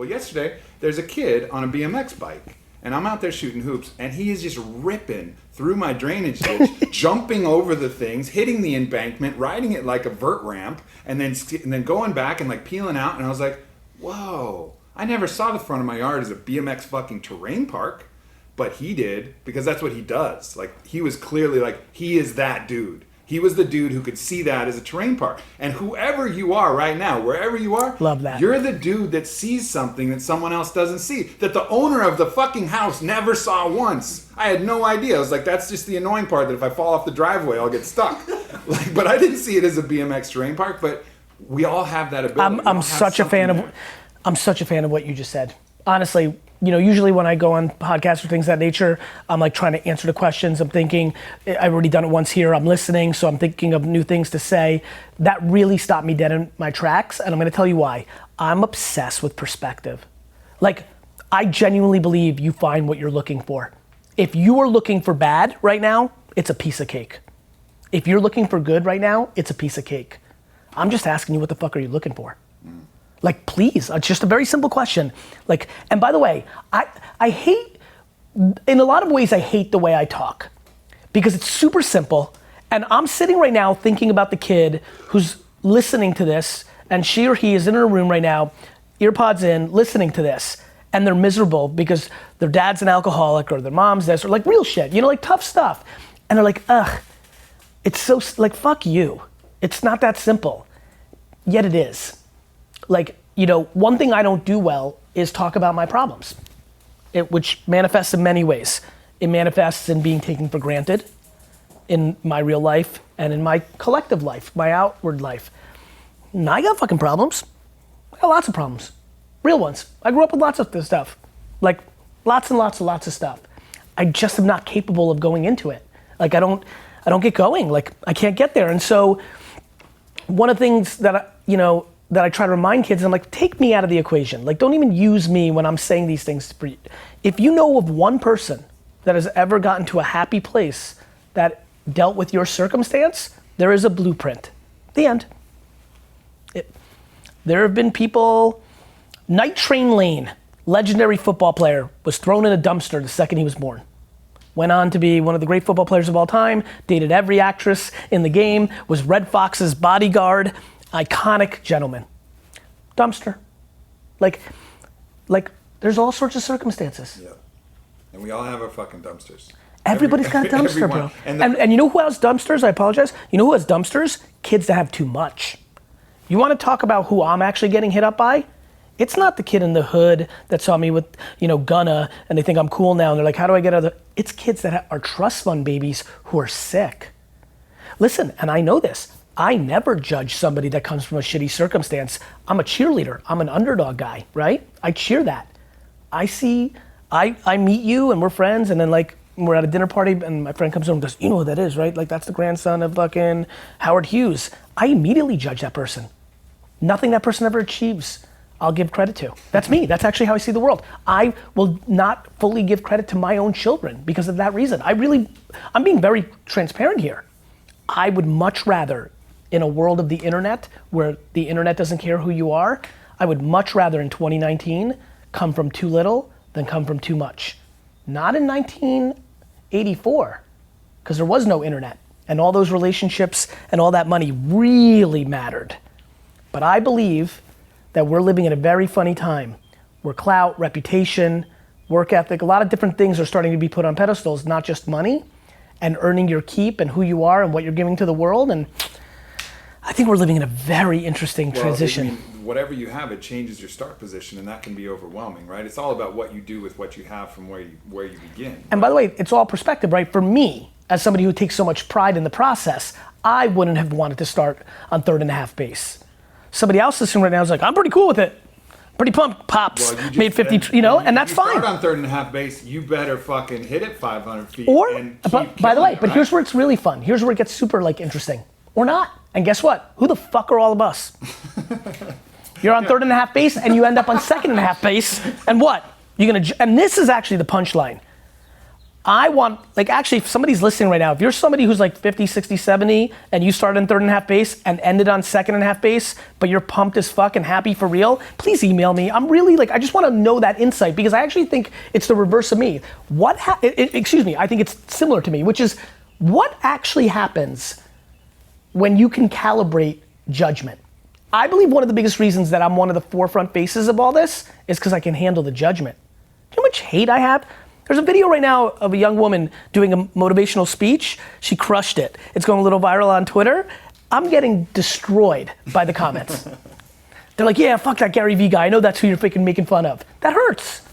Well, yesterday, there's a kid on a BMX bike, and I'm out there shooting hoops, and he is just ripping through my drainage ditch, jumping over the things, hitting the embankment, riding it like a vert ramp, and then going back and like peeling out, and I was like, whoa, I never saw the front of my yard as a BMX fucking terrain park, but he did, because that's what he does. Like, he was clearly like, he is that dude. He was the dude who could see that as a terrain park. And whoever you are right now, wherever you are, love that. You're the dude that sees something that someone else doesn't see, that the owner of the fucking house never saw once. I had no idea. I was like, that's just the annoying part, that if I fall off the driveway, I'll get stuck. Like, but I didn't see it as a BMX terrain park, but we all have that ability. I'm such a fan of what you just said. Honestly, usually when I go on podcasts or things of that nature, I'm like trying to answer the questions. I'm thinking, I've already done it once here, I'm listening, so I'm thinking of new things to say. That really stopped me dead in my tracks, and I'm gonna tell you why. I'm obsessed with perspective. Like, I genuinely believe you find what you're looking for. If you are looking for bad right now, it's a piece of cake. If you're looking for good right now, it's a piece of cake. I'm just asking you, what the fuck are you looking for? Like, please, it's just a very simple question. Like, and by the way, I hate, in a lot of ways, I hate the way I talk, because it's super simple. And I'm sitting right now thinking about the kid who's listening to this, and she or he is in her room right now, earpods in, listening to this, and they're miserable because their dad's an alcoholic or their mom's this, or like real shit, like tough stuff. And they're like, ugh, it's so, like, fuck you. It's not that simple. Yet it is. Like, one thing I don't do well is talk about my problems, which manifests in many ways. It manifests in being taken for granted in my real life and in my collective life, my outward life. And I got fucking problems. I got lots of problems, real ones. I grew up with lots of this stuff, like lots and lots of stuff. I just am not capable of going into it. Like, I don't get going. Like, I can't get there. And so one of the things that I try to remind kids, I'm like, take me out of the equation. Like, don't even use me when I'm saying these things for you. If you know of one person that has ever gotten to a happy place that dealt with your circumstance, there is a blueprint. The end. There have been people, Night Train Lane, legendary football player, was thrown in a dumpster the second he was born. Went on to be one of the great football players of all time, dated every actress in the game, was Red Fox's bodyguard, iconic gentleman. Dumpster. Like there's all sorts of circumstances. Yeah. And we all have our fucking dumpsters. Everybody's got a dumpster, bro. And you know who has dumpsters? I apologize. You know who has dumpsters? Kids that have too much. You want to talk about who I'm actually getting hit up by? It's not the kid in the hood that saw me with, Gunna, and they think I'm cool now, and they're like, how do I get other? It's kids that are trust fund babies who are sick. Listen, and I know this, I never judge somebody that comes from a shitty circumstance. I'm a cheerleader, I'm an underdog guy, right? I cheer that. I meet you and we're friends, and then like, we're at a dinner party and my friend comes over and goes, you know who that is, right? Like, that's the grandson of fucking Howard Hughes. I immediately judge that person. Nothing that person ever achieves, I'll give credit to. That's me, that's actually how I see the world. I will not fully give credit to my own children because of that reason. I'm being very transparent here. I would much rather, in a world of the internet, where the internet doesn't care who you are, I would much rather in 2019 come from too little than come from too much. Not in 1984, because there was no internet, and all those relationships and all that money really mattered. But I believe that we're living in a very funny time where clout, reputation, work ethic, a lot of different things are starting to be put on pedestals, not just money, and earning your keep and who you are and what you're giving to the world. And I think we're living in a very interesting transition. I mean, whatever you have, it changes your start position, and that can be overwhelming, right? It's all about what you do with what you have from where you begin. And by the way, it's all perspective, right? For me, as somebody who takes so much pride in the process, I wouldn't have wanted to start on 3.5 base. Somebody else listening right now is like, I'm pretty cool with it. Pretty pumped, pops, made 50, and that's fine. If you start on 3.5 base, you better fucking hit it 500 feet. By the way, but here's where it's really fun. Here's where it gets super interesting. Or not. And guess what? Who the fuck are all of us? You're on 3.5 base and you end up on 2.5 base, and what? And this is actually the punchline. I want, like, actually, if somebody's listening right now, if you're somebody who's like 50, 60, 70, and you started in third and a half base and ended on second and a half base, but you're pumped as fuck and happy for real, please email me. I'm really like, I just want to know that insight, because I actually think it's the reverse of me. Excuse me, I think it's similar to me, which is what actually happens when you can calibrate judgment. I believe one of the biggest reasons that I'm one of the forefront faces of all this is because I can handle the judgment. Do you know how much hate I have? There's a video right now of a young woman doing a motivational speech. She crushed it. It's going a little viral on Twitter. I'm getting destroyed by the comments. They're like, yeah, fuck that GaryVee guy. I know that's who you're freaking making fun of. That hurts.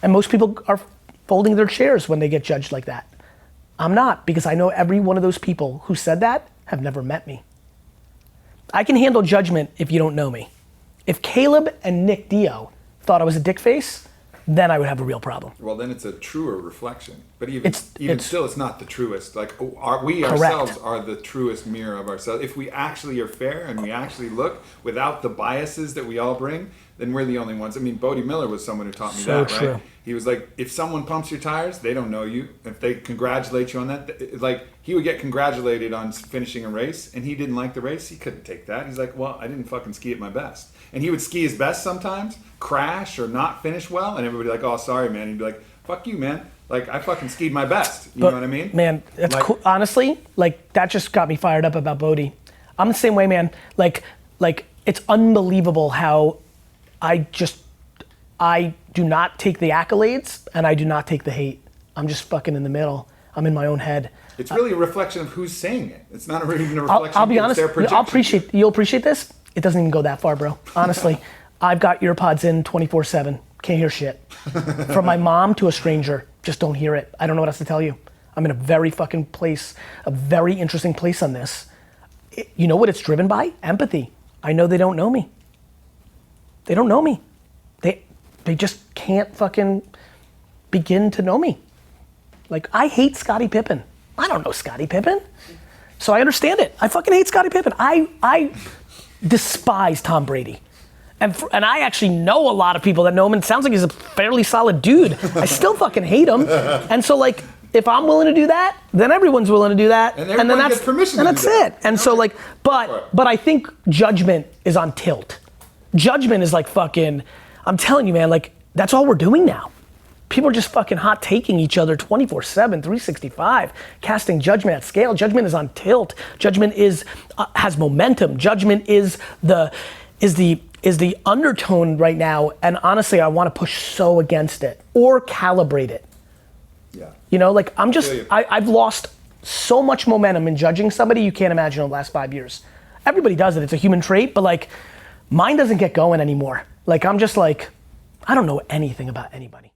And most people are folding their chairs when they get judged like that. I'm not, because I know every one of those people who said that have never met me. I can handle judgment if you don't know me. If Caleb and Nick Dio thought I was a dick face, then I would have a real problem. Well, then it's a truer reflection. But even still, it's not the truest. Like, we correct. ourselves are the truest mirror of ourselves. If we actually are fair and we actually look without the biases that we all bring, then we're the only ones. I mean, Bodie Miller was someone who taught me that, true. right? He was like, if someone pumps your tires, they don't know you. If they congratulate you on that, like, he would get congratulated on finishing a race, and he didn't like the race. He couldn't take that. He's like, well, I didn't fucking ski at my best. And he would ski his best sometimes, crash or not finish well, and everybody like, oh, sorry, man. He'd be like, fuck you, man. Like, I fucking skied my best. You know what I mean? Man, that's like, cool. Honestly, like, that just got me fired up about Bodie. I'm the same way, man. Like, it's unbelievable how I do not take the accolades and I do not take the hate. I'm just fucking in the middle. I'm in my own head. It's really a reflection of who's saying it. It's not even a reflection. I'll be honest. You'll appreciate this. It doesn't even go that far, bro. Honestly, I've got earpods in 24/7. Can't hear shit. From my mom to a stranger, just don't hear it. I don't know what else to tell you. I'm in a very fucking place, a very interesting place on this. You know what it's driven by? Empathy. I know they don't know me. They don't know me. They just can't fucking begin to know me. Like, I hate Scottie Pippen. I don't know Scottie Pippen. So I understand it. I fucking hate Scottie Pippen. I despise Tom Brady. And I actually know a lot of people that know him, and it sounds like he's a fairly solid dude. I still fucking hate him. And so, like, if I'm willing to do that, then everyone's willing to do that. And then that's permission and that's it. And so, like, but I think judgment is on tilt. Judgment is like fucking, I'm telling you, man, like, that's all we're doing now. People are just fucking hot taking each other 24/7, 365, casting judgment at scale. Judgment is on tilt. Judgment has momentum. Judgment is the undertone right now, and honestly, I want to push so against it or calibrate it. Yeah. You know, like, I've lost so much momentum in judging somebody you can't imagine in the last 5 years. Everybody does it. It's a human trait, but like, mine doesn't get going anymore. Like, I'm just like, I don't know anything about anybody.